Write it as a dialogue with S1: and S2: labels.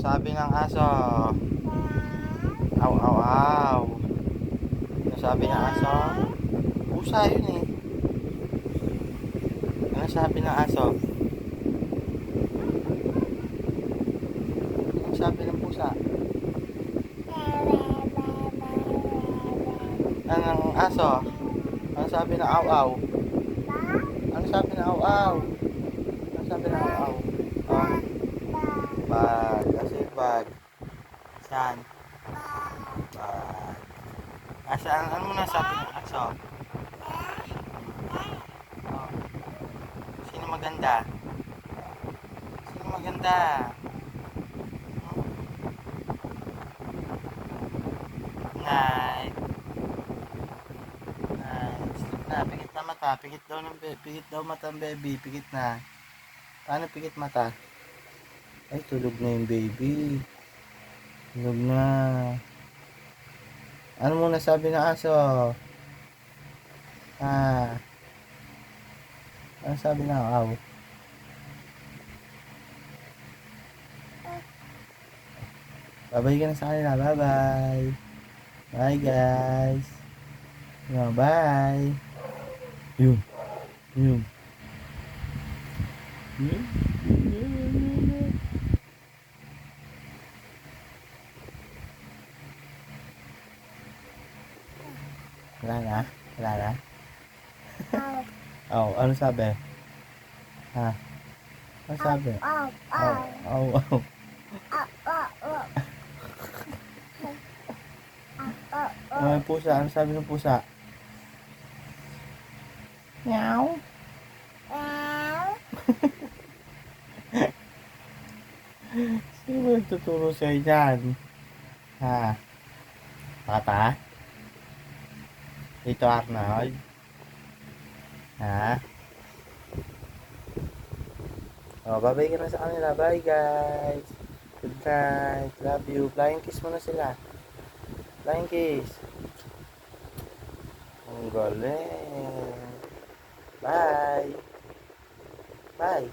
S1: Sabi ng aso. Aw, aw, aw. Ano sabi ng aso? Pusa yun eh. Ano sabi ng aso? Ano sabi ng pusa? Ano ng aso? Ano sabi ng aw, aw? Ano sabi ng aw, aw? Ano sabi ng aw, aw? Oh, bag. Kasi bag. Saan? Bag. Asaan? Ano muna sabi ng aso? Oh. Sino maganda? Sino maganda? Night. Night. Sleep na. Pikit na mata. Pikit daw mata ng baby. Pikit na. Paano pikit mata? Ay, tulog na yung baby. Tulog na. Ano muna sabi ng aso? Ah. Ano sabi ng aw? Bye-bye ka na sa kanila. Bye-bye. Bye, guys. Bye. Yun. Yun. Yun. Wala na? Wala na? Oh, ano sabi? Ha? Ano sabi? Oh. Ano yung pusa? Ano sabi ng pusa? Meow. Sino ba nagtuturo sa'yo dyan? Ha? Pata? Dito Arnold? Ha? Oh, bye-bye ka na sa kanila. Bye, guys. Good night. Love you. Flying kiss mo na sila. Flying kiss. Ang galing. Bye. Bye.